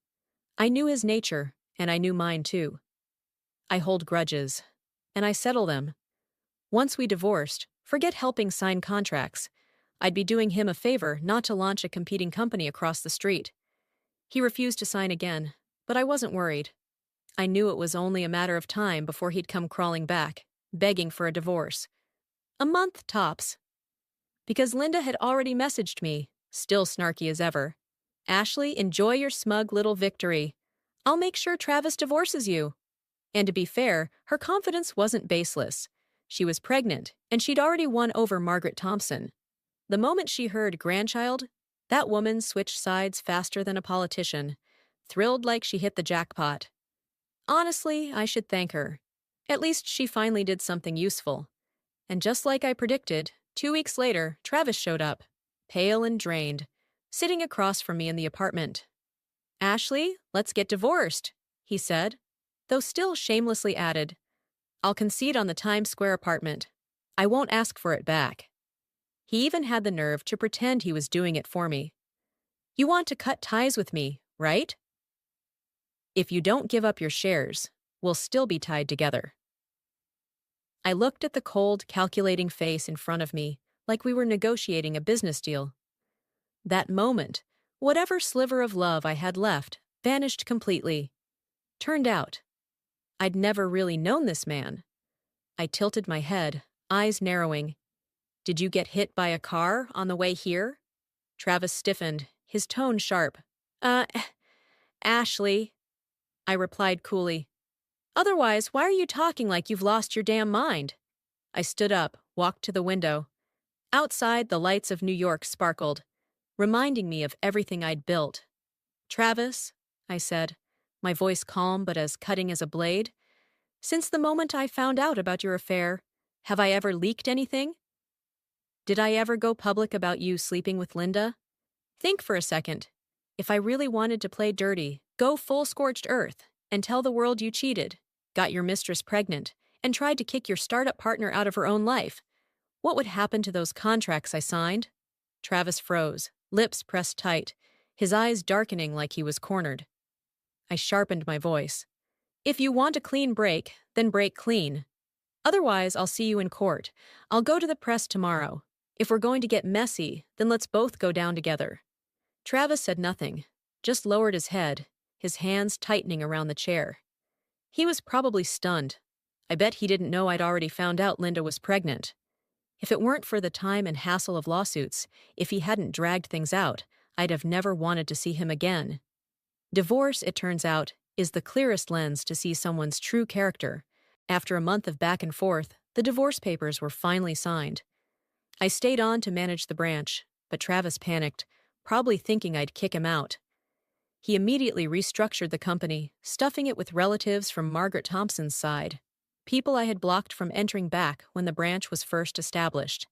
I knew his nature, and I knew mine too. I hold grudges, and I settle them. Once we divorced, forget helping sign contracts. I'd be doing him a favor not to launch a competing company across the street. He refused to sign again, but I wasn't worried. I knew it was only a matter of time before he'd come crawling back, begging for a divorce. A month tops. Because Linda had already messaged me, still snarky as ever. Ashley, enjoy your smug little victory. I'll make sure Travis divorces you. And to be fair, her confidence wasn't baseless. She was pregnant, and she'd already won over Margaret Thompson. The moment she heard grandchild, that woman switched sides faster than a politician, thrilled like she hit the jackpot. Honestly, I should thank her. At least she finally did something useful. And just like I predicted, 2 weeks later, Travis showed up, pale and drained, sitting across from me in the apartment. Ashley, let's get divorced, he said, though still shamelessly added, I'll concede on the Times Square apartment. I won't ask for it back. He even had the nerve to pretend he was doing it for me. You want to cut ties with me, right? If you don't give up your shares, we'll still be tied together. I looked at the cold, calculating face in front of me, like we were negotiating a business deal. That moment, whatever sliver of love I had left vanished completely. Turned out, I'd never really known this man. I tilted my head, eyes narrowing. Did you get hit by a car on the way here? Travis stiffened, his tone sharp. Ashley, I replied coolly. Otherwise, why are you talking like you've lost your damn mind? I stood up, walked to the window. Outside, the lights of New York sparkled, reminding me of everything I'd built. Travis, I said, my voice calm but as cutting as a blade, since the moment I found out about your affair, have I ever leaked anything? Did I ever go public about you sleeping with Linda? Think for a second. If I really wanted to play dirty, go full scorched earth, and tell the world you cheated, got your mistress pregnant, and tried to kick your startup partner out of her own life, what would happen to those contracts I signed? Travis froze, lips pressed tight, his eyes darkening like he was cornered. I sharpened my voice. If you want a clean break, then break clean. Otherwise, I'll see you in court. I'll go to the press tomorrow. If we're going to get messy, then let's both go down together. Travis said nothing, just lowered his head, his hands tightening around the chair. He was probably stunned. I bet he didn't know I'd already found out Linda was pregnant. If it weren't for the time and hassle of lawsuits, if he hadn't dragged things out, I'd have never wanted to see him again. Divorce, it turns out, is the clearest lens to see someone's true character. After a month of back and forth, the divorce papers were finally signed. I stayed on to manage the branch, but Travis panicked, probably thinking I'd kick him out. He immediately restructured the company, stuffing it with relatives from Margaret Thompson's side, people I had blocked from entering back when the branch was first established.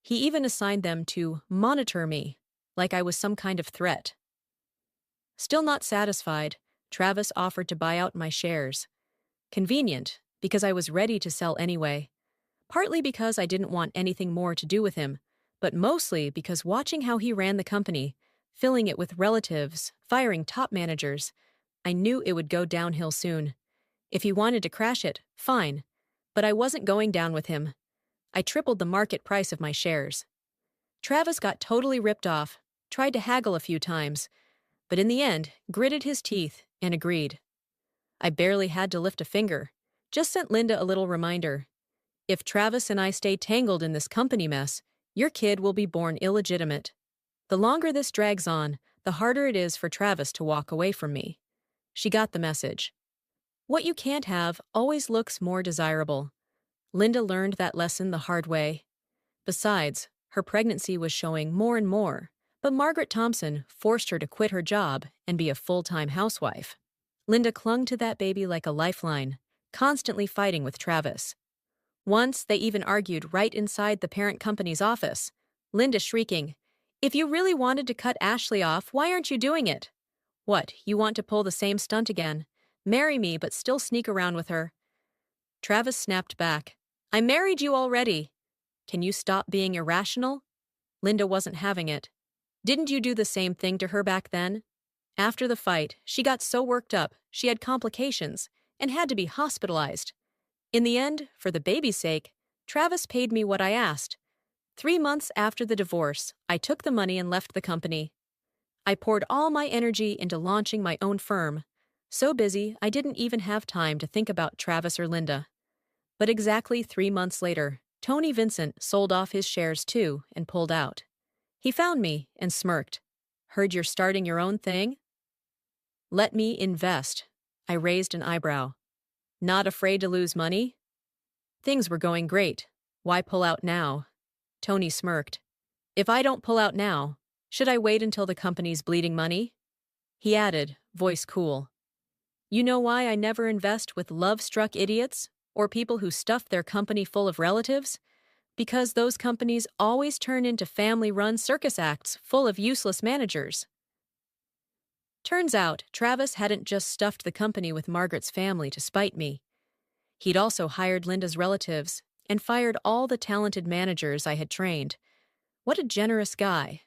He even assigned them to monitor me, like I was some kind of threat. Still not satisfied, Travis offered to buy out my shares. Convenient, because I was ready to sell anyway. Partly because I didn't want anything more to do with him, but mostly because watching how he ran the company, filling it with relatives, firing top managers, I knew it would go downhill soon. If he wanted to crash it, fine. But I wasn't going down with him. I tripled the market price of my shares. Travis got totally ripped off, tried to haggle a few times, but in the end, gritted his teeth and agreed. I barely had to lift a finger, just sent Linda a little reminder. If Travis and I stay tangled in this company mess, your kid will be born illegitimate. The longer this drags on, the harder it is for Travis to walk away from me. She got the message. What you can't have always looks more desirable. Linda learned that lesson the hard way. Besides, her pregnancy was showing more and more, but Margaret Thompson forced her to quit her job and be a full-time housewife. Linda clung to that baby like a lifeline, constantly fighting with Travis. Once, they even argued right inside the parent company's office, Linda shrieking, "If you really wanted to cut Ashley off, why aren't you doing it? What, you want to pull the same stunt again? Marry me but still sneak around with her?" Travis snapped back, "I married you already. Can you stop being irrational?" Linda wasn't having it. "Didn't you do the same thing to her back then?" After the fight, she got so worked up, she had complications and had to be hospitalized. In the end, for the baby's sake, Travis paid me what I asked. 3 months after the divorce, I took the money and left the company. I poured all my energy into launching my own firm. So busy, I didn't even have time to think about Travis or Linda. But exactly 3 months later, Tony Vincent sold off his shares too and pulled out. He found me and smirked. "Heard you're starting your own thing?" "Let me invest." I raised an eyebrow. "Not afraid to lose money?" Things were going great. Why pull out now? Tony smirked. "If I don't pull out now, should I wait until the company's bleeding money?" He added, voice cool. "You know why I never invest with love-struck idiots or people who stuff their company full of relatives? Because those companies always turn into family-run circus acts full of useless managers." Turns out, Travis hadn't just stuffed the company with Margaret's family to spite me. He'd also hired Linda's relatives and fired all the talented managers I had trained. What a generous guy.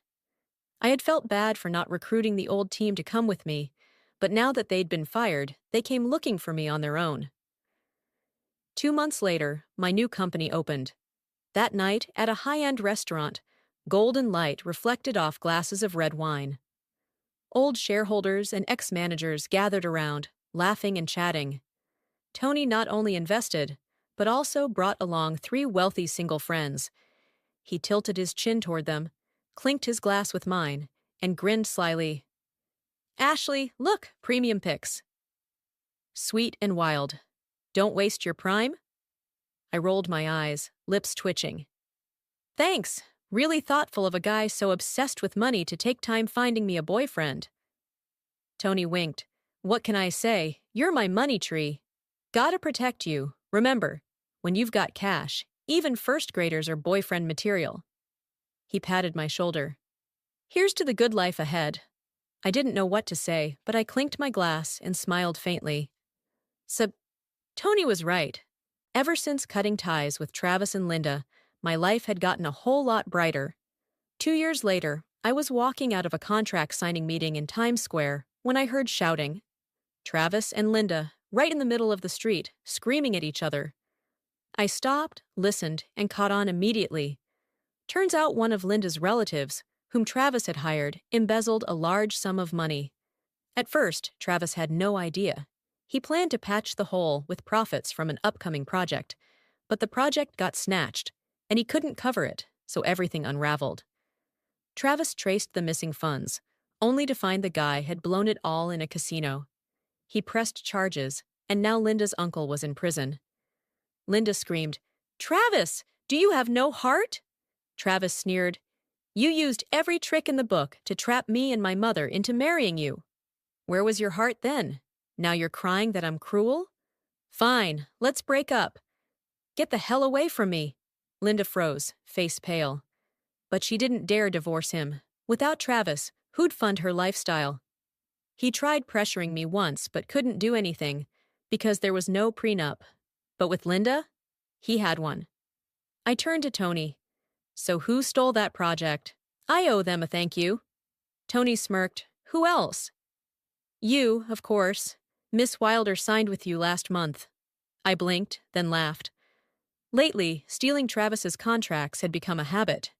I had felt bad for not recruiting the old team to come with me, but now that they'd been fired, they came looking for me on their own. 2 months later, my new company opened. That night, at a high-end restaurant, golden light reflected off glasses of red wine. Old shareholders and ex-managers gathered around, laughing and chatting. Tony not only invested, but also brought along 3 wealthy single friends. He tilted his chin toward them, clinked his glass with mine, and grinned slyly. "Ashley, look, premium picks." Sweet and wild. "Don't waste your prime?" I rolled my eyes, lips twitching. "Thanks. Really thoughtful of a guy so obsessed with money to take time finding me a boyfriend." Tony winked. "What can I say? You're my money tree. Gotta protect you. Remember, when you've got cash, even first graders are boyfriend material." He patted my shoulder. "Here's to the good life ahead." I didn't know what to say, but I clinked my glass and smiled faintly. Tony was right. Ever since cutting ties with Travis and Linda, my life had gotten a whole lot brighter. 2 years later, I was walking out of a contract signing meeting in Times Square when I heard shouting. Travis and Linda, right in the middle of the street, screaming at each other. I stopped, listened, and caught on immediately. Turns out one of Linda's relatives, whom Travis had hired, embezzled a large sum of money. At first, Travis had no idea. He planned to patch the hole with profits from an upcoming project, but the project got snatched, and he couldn't cover it, so everything unraveled. Travis traced the missing funds, only to find the guy had blown it all in a casino. He pressed charges, and now Linda's uncle was in prison. Linda screamed, "Travis, do you have no heart?" Travis sneered, "You used every trick in the book to trap me and my mother into marrying you. Where was your heart then? Now you're crying that I'm cruel? Fine, let's break up. Get the hell away from me." Linda froze, face pale. But she didn't dare divorce him. Without Travis, who'd fund her lifestyle? He tried pressuring me once but couldn't do anything because there was no prenup. But with Linda, he had one. I turned to Tony. "So who stole that project? I owe them a thank you." Tony smirked. "Who else?" "You, of course. Miss Wilder signed with you last month. I blinked, then laughed. Lately, stealing Travis's contracts had become a habit.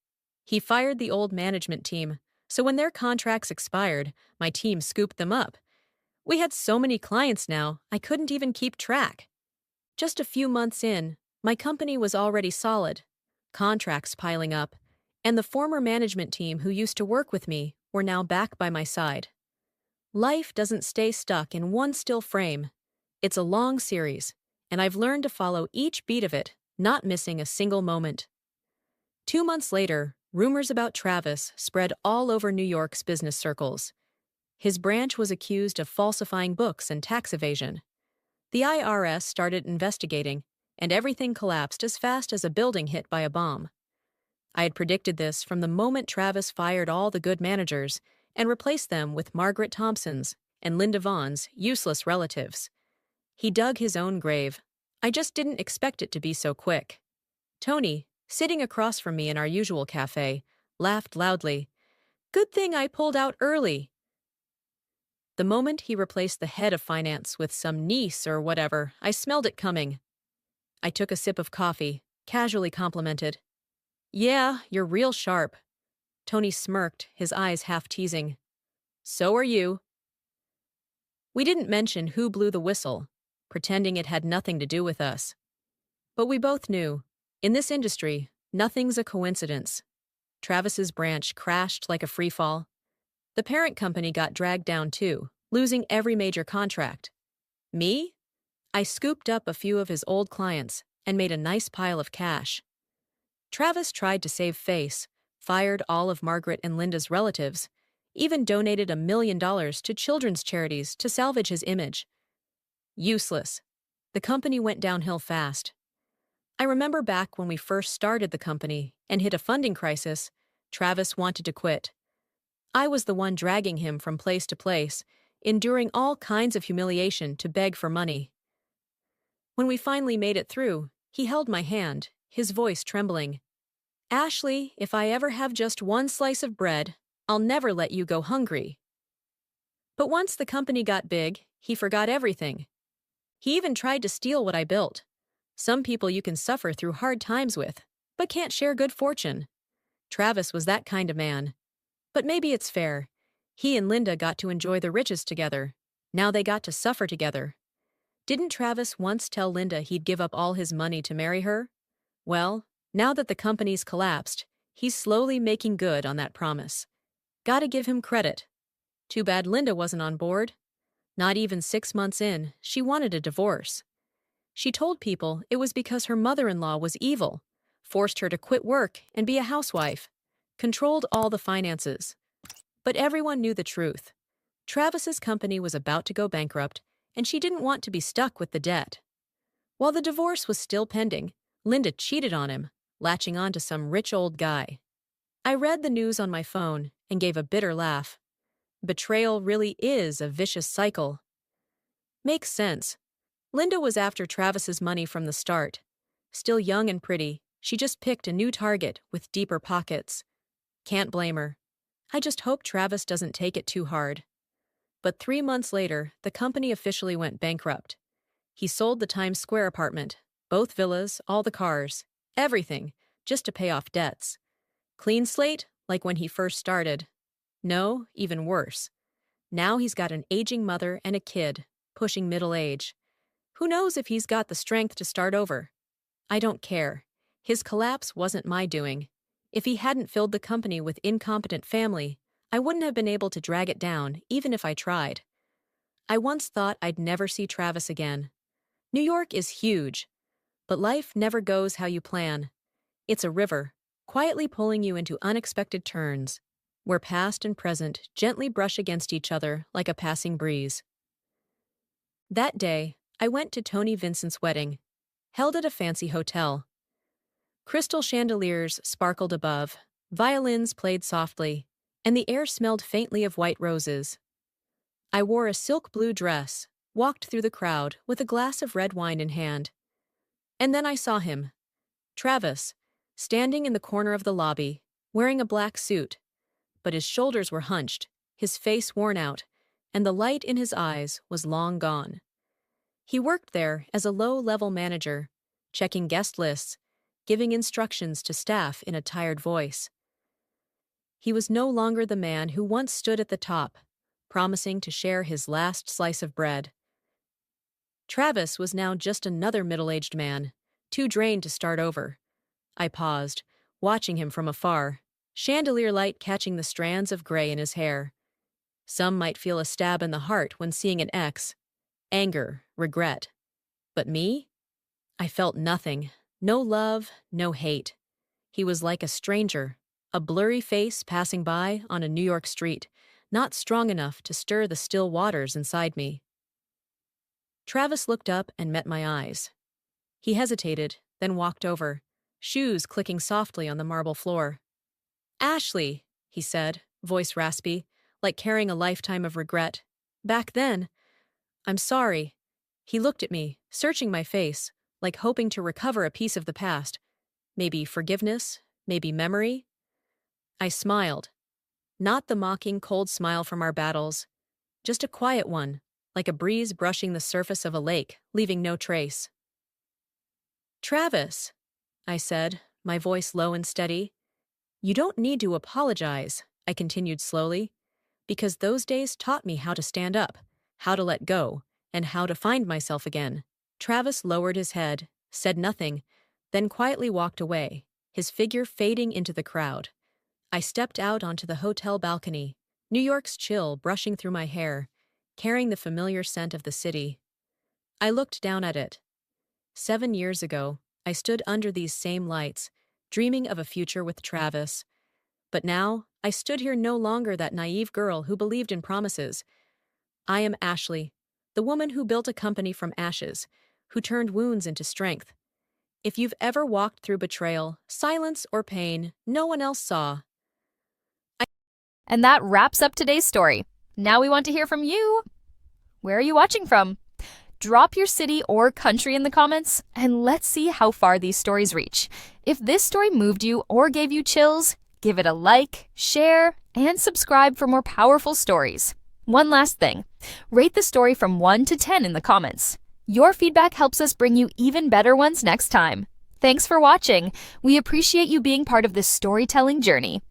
He fired the old management team, so when their contracts expired, my team scooped them up. We had so many clients now, I couldn't even keep track. Just a few months in, my company was already solid, contracts piling up, and the former management team who used to work with me were now back by my side. Life doesn't stay stuck in one still frame. It's a long series, and I've learned to follow each beat of it, not missing a single moment. 2 months later, rumors about Travis spread all over New York's business circles. His branch was accused of falsifying books and tax evasion. The IRS started investigating, and everything collapsed as fast as a building hit by a bomb. I had predicted this from the moment Travis fired all the good managers and replaced them with Margaret Thompson's and Linda Vaughn's useless relatives. He dug his own grave. I just didn't expect it to be so quick. Tony, sitting across from me in our usual cafe, laughed loudly. Good thing I pulled out early. The moment he replaced the head of finance with some niece or whatever, I smelled it coming. I took a sip of coffee, casually complimented. Yeah, you're real sharp. Tony smirked, his eyes half teasing. So are you. We didn't mention who blew the whistle, pretending it had nothing to do with us. But we both knew, in this industry, nothing's a coincidence. Travis's branch crashed like a freefall. The parent company got dragged down too, losing every major contract. Me? I scooped up a few of his old clients and made a nice pile of cash. Travis tried to save face, fired all of Margaret and Linda's relatives, even donated $1 million to children's charities to salvage his image. Useless. The company went downhill fast. I remember back when we first started the company and hit a funding crisis, Travis wanted to quit. I was the one dragging him from place to place, enduring all kinds of humiliation to beg for money. When we finally made it through, he held my hand, his voice trembling. Ashley, if I ever have just one slice of bread, I'll never let you go hungry. But once the company got big, he forgot everything. He even tried to steal what I built. Some people you can suffer through hard times with, but can't share good fortune. Travis was that kind of man. But maybe it's fair. He and Linda got to enjoy the riches together. Now they got to suffer together. Didn't Travis once tell Linda he'd give up all his money to marry her? Well, now that the company's collapsed, he's slowly making good on that promise. Gotta give him credit. Too bad Linda wasn't on board. Not even 6 months in, she wanted a divorce. She told people it was because her mother-in-law was evil, forced her to quit work and be a housewife, controlled all the finances. But everyone knew the truth. Travis's company was about to go bankrupt, and she didn't want to be stuck with the debt. While the divorce was still pending, Linda cheated on him, latching on to some rich old guy. I read the news on my phone and gave a bitter laugh. Betrayal really is a vicious cycle. Makes sense. Linda was after Travis's money from the start. Still young and pretty, she just picked a new target with deeper pockets. Can't blame her. I just hope Travis doesn't take it too hard. But 3 months later, the company officially went bankrupt. He sold the Times Square apartment, both villas, all the cars, everything, just to pay off debts. Clean slate, like when he first started. No, even worse. Now he's got an aging mother and a kid, pushing middle age. Who knows if he's got the strength to start over? I don't care. His collapse wasn't my doing. If he hadn't filled the company with incompetent family, I wouldn't have been able to drag it down, even if I tried. I once thought I'd never see Travis again. New York is huge, but life never goes how you plan. It's a river, quietly pulling you into unexpected turns, where past and present gently brush against each other like a passing breeze. That day, I went to Tony Vincent's wedding, held at a fancy hotel. Crystal chandeliers sparkled above, violins played softly, and the air smelled faintly of white roses. I wore a silk blue dress, walked through the crowd with a glass of red wine in hand. And then I saw him, Travis, standing in the corner of the lobby, wearing a black suit. But his shoulders were hunched, his face worn out, and the light in his eyes was long gone. He worked there as a low-level manager, checking guest lists, giving instructions to staff in a tired voice. He was no longer the man who once stood at the top, promising to share his last slice of bread. Travis was now just another middle-aged man, too drained to start over. I paused, watching him from afar, chandelier light catching the strands of gray in his hair. Some might feel a stab in the heart when seeing an ex, anger, regret. But me? I felt nothing, no love, no hate. He was like a stranger, a blurry face passing by on a New York street, not strong enough to stir the still waters inside me. Travis looked up and met my eyes. He hesitated, then walked over, shoes clicking softly on the marble floor. "Ashley," he said, voice raspy, like carrying a lifetime of regret. "Back then, I'm sorry." He looked at me, searching my face, like hoping to recover a piece of the past. Maybe forgiveness, maybe memory. I smiled. Not the mocking, cold smile from our battles, just a quiet one, like a breeze brushing the surface of a lake, leaving no trace. "Travis," I said, my voice low and steady. "You don't need to apologize," I continued slowly, "because those days taught me how to stand up, how to let go, and how to find myself again." Travis lowered his head, said nothing, then quietly walked away, his figure fading into the crowd. I stepped out onto the hotel balcony, New York's chill brushing through my hair, carrying the familiar scent of the city. I looked down at it. 7 years ago, I stood under these same lights, dreaming of a future with Travis. But now, I stood here no longer that naive girl who believed in promises. I am Ashley, the woman who built a company from ashes, who turned wounds into strength. If you've ever walked through betrayal, silence, or pain no one else saw. And that wraps up today's story. Now we want to hear from you. Where are you watching from? Drop your city or country in the comments, and let's see how far these stories reach. If this story moved you or gave you chills, give it a like, share, and subscribe for more powerful stories. One last thing, rate the story from 1 to 10 in the comments. Your feedback helps us bring you even better ones next time. Thanks for watching. We appreciate you being part of this storytelling journey.